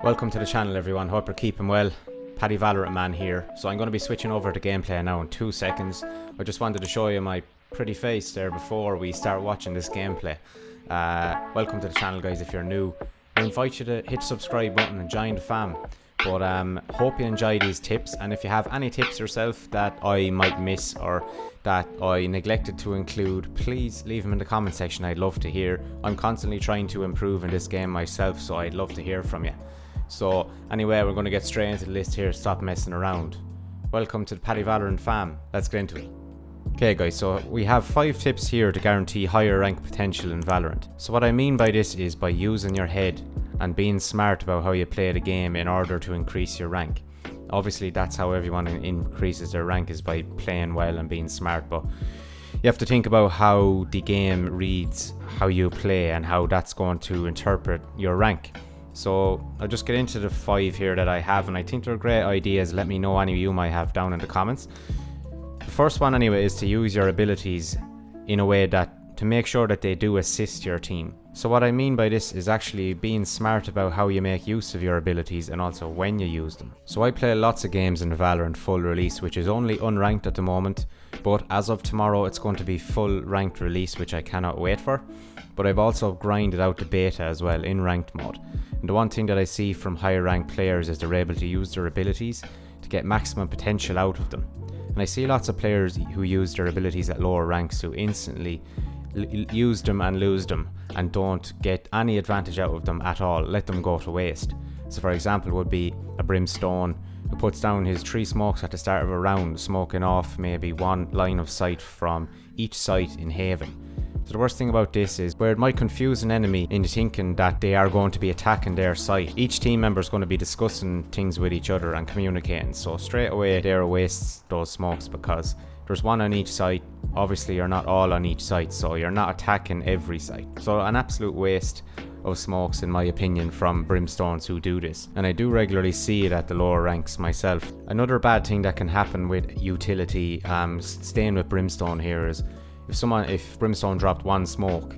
Welcome to the channel everyone, hope you're keeping well. Paddy Valorant Man here. So I'm going to be switching over to gameplay now in 2 seconds. I just wanted to show you my pretty face there before we start watching this gameplay. Welcome to the channel guys if you're new. I invite you to hit the subscribe button and join the fam. But hope you enjoy these tips, and if you have any tips yourself that I might miss or that I neglected to include, please leave them in the comment section. I'd love to hear. I'm constantly trying to improve in this game myself, so I'd love to hear from you. So anyway, we're going to get straight into the list here. Stop messing around. Welcome to the Paddy Valorant fam. Let's get into it. Okay guys, so we have 5 tips here to guarantee higher rank potential in Valorant. So what I mean by this is by using your head and being smart about how you play the game in order to increase your rank. Obviously that's how everyone increases their rank, is by playing well and being smart, but you have to think about how the game reads how you play and how that's going to interpret your rank. So I'll just get into the 5 here that I have, and I think they're great ideas. Let me know any of you might have down in the comments. The first one anyway is to use your abilities in a way that to make sure that they do assist your team. So what I mean by this is actually being smart about how you make use of your abilities and also when you use them. So I play lots of games in the Valorant full release, which is only unranked at the moment, but as of tomorrow it's going to be full ranked release, which I cannot wait for. But I've also grinded out the beta as well in ranked mode. And the one thing that I see from higher ranked players is they're able to use their abilities to get maximum potential out of them. And I see lots of players who use their abilities at lower ranks who instantly use them and lose them and don't get any advantage out of them at all, let them go to waste. So for example would be a Brimstone who puts down his 3 smokes at the start of a round, smoking off maybe 1 line of sight from each site in Haven. So the worst thing about this is where it might confuse an enemy into thinking that they are going to be attacking their site. Each team member is going to be discussing things with each other and communicating, so straight away there wastes those smokes because there's 1 on each site. Obviously you're not all on each site, so you're not attacking every site. So an absolute waste of smokes in my opinion from Brimstones who do this, and I do regularly see it at the lower ranks myself. Another bad thing that can happen with utility, staying with Brimstone here, is if Brimstone dropped 1 smoke,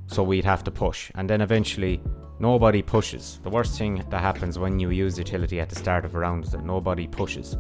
so we'd have to push, and then eventually nobody pushes. The worst thing that happens when you use utility at the start of a round is that nobody pushes.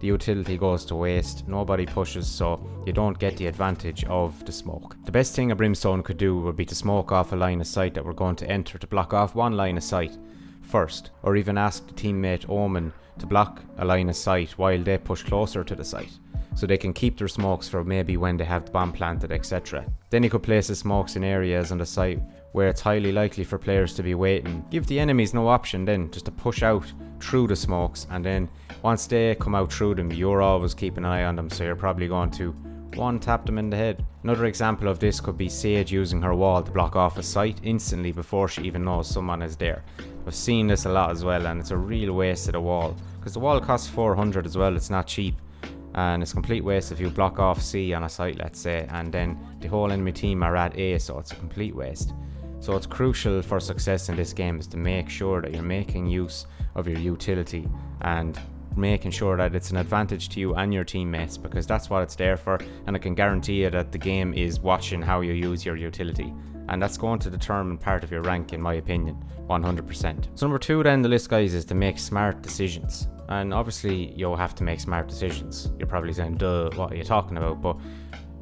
The utility goes to waste, nobody pushes, so you don't get the advantage of the smoke. The best thing a Brimstone could do would be to smoke off a line of sight that we're going to enter, to block off 1 line of sight first, or even ask the teammate Omen to block a line of sight while they push closer to the site, so they can keep their smokes for maybe when they have the bomb planted, etc. Then you could place the smokes in areas on the site where it's highly likely for players to be waiting. Give the enemies no option then just to push out through the smokes, and then once they come out through them, you're always keeping an eye on them, so you're probably going to 1 tap them in the head. Another example of this could be Sage using her wall to block off a site instantly before she even knows someone is there. I've seen this a lot as well, and it's a real waste of the wall, because the wall costs 400 as well. It's not cheap, and it's a complete waste if you block off C on a site, let's say, and then the whole enemy team are at A, so it's a complete waste. So it's crucial for success in this game is to make sure that you're making use of your utility and making sure that it's an advantage to you and your teammates, because that's what it's there for, and I can guarantee you that the game is watching how you use your utility, and that's going to determine part of your rank in my opinion, 100%. So number 2 then the list guys is to make smart decisions. And obviously you'll have to make smart decisions. You're probably saying, duh, what are you talking about? But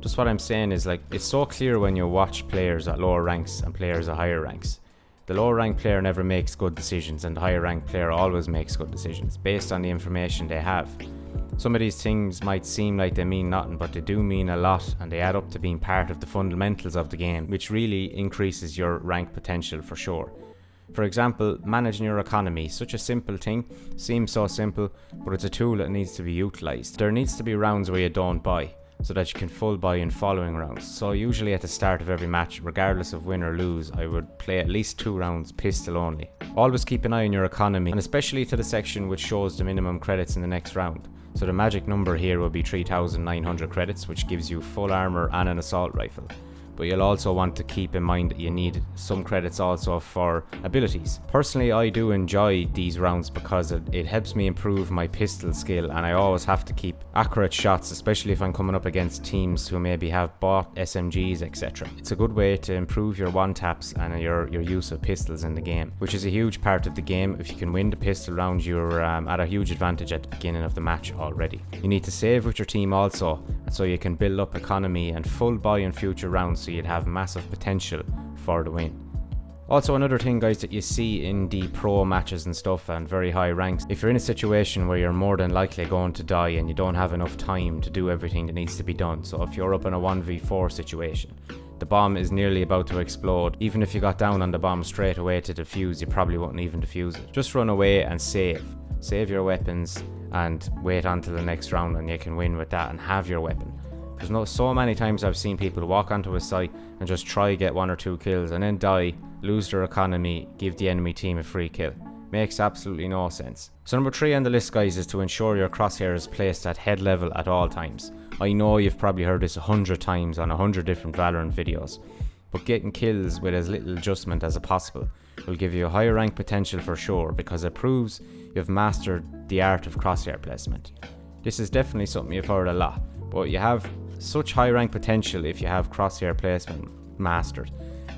just what I'm saying is, like, it's so clear when you watch players at lower ranks and players at higher ranks. The lower rank player never makes good decisions, and the higher rank player always makes good decisions based on the information they have. Some of these things might seem like they mean nothing, but they do mean a lot, and they add up to being part of the fundamentals of the game, which really increases your rank potential for sure. For example, managing your economy, such a simple thing, seems so simple, but it's a tool that needs to be utilised. There needs to be rounds where you don't buy, so that you can full buy in following rounds. So usually at the start of every match, regardless of win or lose, I would play at least 2 rounds pistol only. Always keep an eye on your economy, and especially to the section which shows the minimum credits in the next round. So the magic number here will be 3,900 credits, which gives you full armor and an assault rifle. but you'll also want to keep in mind that you need some credits also for abilities. Personally, I do enjoy these rounds because it helps me improve my pistol skill, and I always have to keep accurate shots, especially if I'm coming up against teams who maybe have bought SMGs, etc. It's a good way to improve your one taps and your use of pistols in the game, which is a huge part of the game. If you can win the pistol round, you're at a huge advantage at the beginning of the match already. You need to save with your team also, so you can build up economy and full buy in future rounds, so you'd have massive potential for the win. Also, another thing, guys, that you see in the pro matches and stuff and very high ranks, if you're in a situation where you're more than likely going to die and you don't have enough time to do everything that needs to be done, so if you're up in a 1v4 situation, the bomb is nearly about to explode, even if you got down on the bomb straight away to defuse, you probably wouldn't even defuse it. Just run away and save your weapons and wait until the next round, and you can win with that and have your weapon. There's so many times I've seen people walk onto a site and just try get 1 or 2 kills and then die, lose their economy, give the enemy team a free kill. Makes absolutely no sense. So number 3 on the list, guys, is to ensure your crosshair is placed at head level at all times. I know you've probably heard this 100 times on 100 different Valorant videos, but getting kills with as little adjustment as possible will give you a higher rank potential for sure, because it proves you've mastered the art of crosshair placement. This is definitely something you've heard a lot, but you have such high rank potential if you have crosshair placement mastered.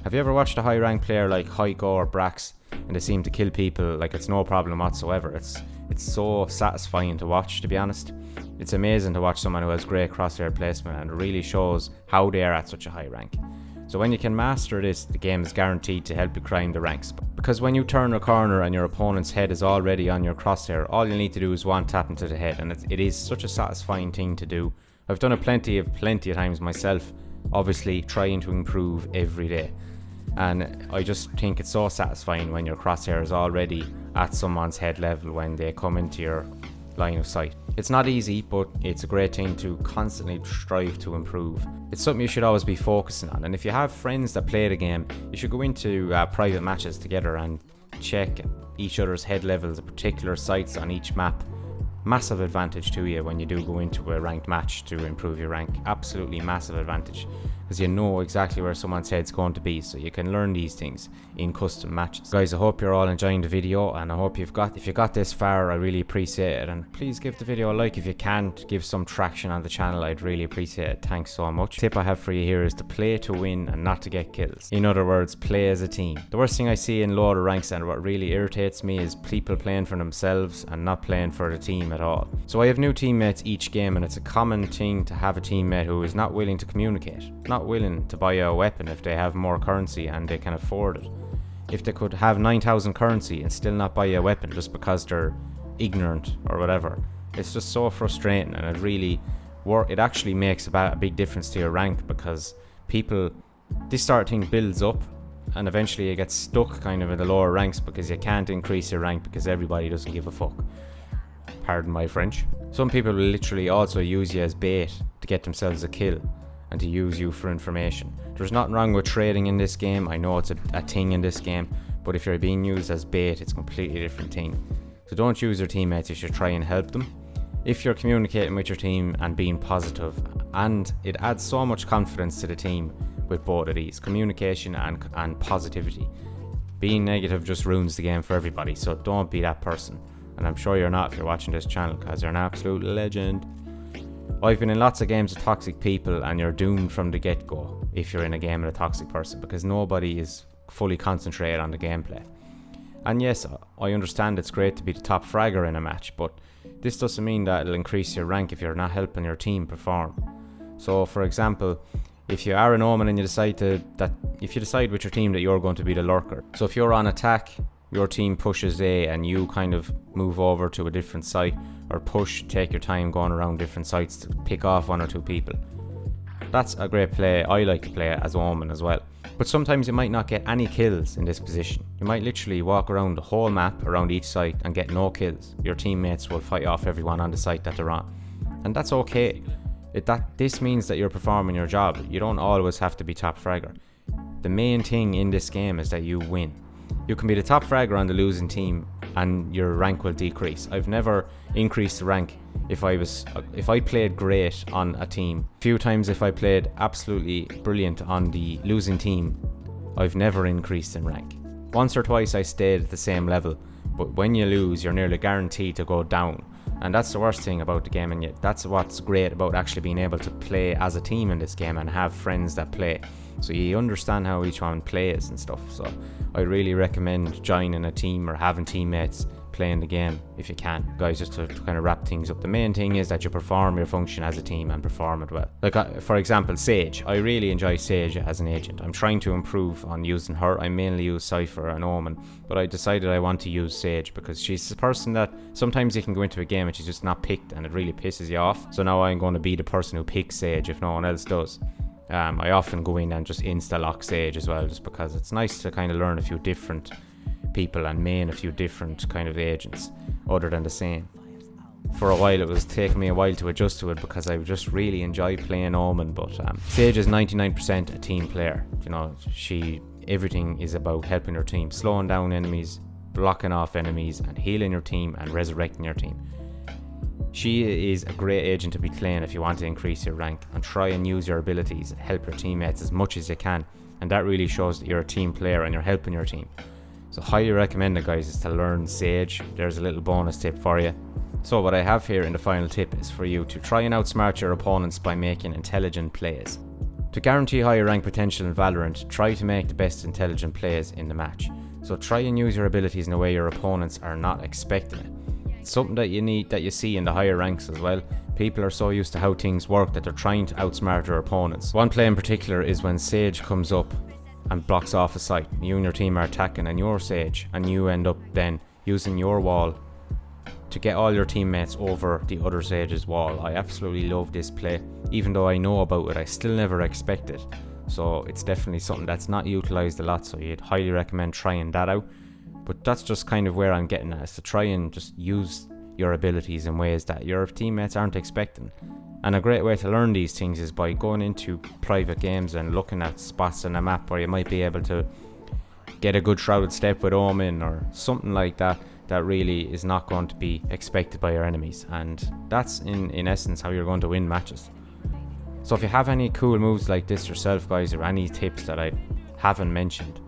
Have you ever watched a high rank player like Heiko or Brax and they seem to kill people like it's no problem whatsoever? It's so satisfying to watch, to be honest. It's amazing to watch someone who has great crosshair placement, and it really shows how they are at such a high rank. So when you can master this, the game is guaranteed to help you climb the ranks, because when you turn a corner and your opponent's head is already on your crosshair, all you need to do is one tap into the head, and it is such a satisfying thing to do. I've done it plenty of times myself, obviously trying to improve every day, and I just think it's so satisfying when your crosshair is already at someone's head level when they come into your line of sight. It's not easy, but it's a great thing to constantly strive to improve. It's something you should always be focusing on, and if you have friends that play the game, you should go into private matches together and check each other's head levels at particular sites on each map. Massive advantage to you when you do go into a ranked match to improve your rank. Absolutely massive advantage, because you know exactly where someone's head's going to be, so you can learn these things in custom matches. Guys, I hope you're all enjoying the video, and I hope if you got this far, I really appreciate it, and please give the video a like if you can, to give some traction on the channel. I'd really appreciate it. Thanks so much. The tip I have for you here is to play to win and not to get kills. In other words, play as a team. The worst thing I see in lower ranks, and what really irritates me, is people playing for themselves and not playing for the team at all. So I have new teammates each game, and it's a common thing to have a teammate who is not willing to communicate, not willing to buy a weapon if they have more currency and they can afford it. If they could have 9,000 currency and still not buy a weapon just because they're ignorant or whatever, it's just so frustrating, and it actually makes about a big difference to your rank, because this sort of thing builds up, and eventually you get stuck kind of in the lower ranks because you can't increase your rank because everybody doesn't give a fuck. Pardon my French. Some people will literally also use you as bait to get themselves a kill and to use you for information. There's nothing wrong with trading in this game. I know it's a thing in this game, but if you're being used as bait, it's a completely different thing. So don't use your teammates, you should try and help them. If you're communicating with your team and being positive, and it adds so much confidence to the team with both of these, communication and positivity. Being negative just ruins the game for everybody, so don't be that person. And I'm sure you're not if you're watching this channel, because you're an absolute legend. I've been in lots of games with toxic people, and you're doomed from the get-go if you're in a game with a toxic person, because nobody is fully concentrated on the gameplay. And yes, I understand it's great to be the top fragger in a match, but this doesn't mean that it'll increase your rank if you're not helping your team perform. So for example, if you are an omen and you decide with your team that you're going to be the lurker, so if you're on attack, your team pushes A and you kind of move over to a different site, or take your time going around different sites to pick off 1 or 2 people. That's a great play. I like to play it as Omen as well. But sometimes you might not get any kills in this position. You might literally walk around the whole map around each site and get no kills. Your teammates will fight off everyone on the site that they're on. And that's okay. This means that you're performing your job. You don't always have to be top fragger. The main thing in this game is that you win. You can be the top fragger on the losing team and your rank will decrease. I've never increased the rank if I played great on a team. Few times if I played absolutely brilliant on the losing team, I've never increased in rank. Once or twice I stayed at the same level, but when you lose, you're nearly guaranteed to go down. And that's the worst thing about the game, and yet that's what's great about actually being able to play as a team in this game and have friends that play. So you understand how each one plays and stuff. So I really recommend joining a team or having teammates playing the game if you can. Guys, just to kind of wrap things up, the main thing is that you perform your function as a team and perform it well. Like for example, Sage. I really enjoy Sage as an agent. I'm trying to improve on using her. I mainly use Cypher and Omen, but I decided I want to use Sage because she's the person that sometimes you can go into a game and she's just not picked and it really pisses you off. So now I'm going to be the person who picks Sage if no one else does. I often go in and just insta-lock Sage as well, just because it's nice to kind of learn a few different people and main a few different kind of agents other than the same. For a while it was taking me a while to adjust to it because I just really enjoy playing Omen, but Sage is 99% a team player. You know, everything is about helping her team, slowing down enemies, blocking off enemies and healing your team and resurrecting your team. She is a great agent to be playing if you want to increase your rank and try and use your abilities and help your teammates as much as you can, and that really shows that you're a team player and you're helping your team. So highly recommend it, guys, is to learn Sage. There's a little bonus tip for you. So what I have here in the final tip is for you to try and outsmart your opponents by making intelligent plays. To guarantee higher rank potential in Valorant, try to make the best intelligent plays in the match. So try and use your abilities in a way your opponents are not expecting it. It's something that you see in the higher ranks as well. People are so used to how things work that they're trying to outsmart their opponents. One play in particular is when Sage comes up and blocks off a site. You and your team are attacking and you're Sage, and you end up then using your wall to get all your teammates over the other Sage's wall. I absolutely love this play. Even though I know about it, I still never expect it. So it's definitely something that's not utilised a lot, so you'd highly recommend trying that out. But that's just kind of where I'm getting at, is to try and just use your abilities in ways that your teammates aren't expecting. And a great way to learn these things is by going into private games and looking at spots on a map where you might be able to get a good shrouded step with Omen or something like that, that really is not going to be expected by your enemies. And that's in essence how you're going to win matches. So if you have any cool moves like this yourself, guys, or any tips that I haven't mentioned,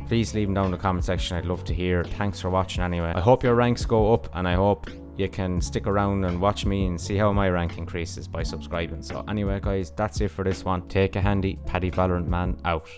please leave them down in the comment section. I'd love to hear. Thanks for watching anyway. I hope your ranks go up, and I hope you can stick around and watch me and see how my rank increases by subscribing. So anyway, guys, that's it for this one. Take a handy. Paddy Valorant Man out.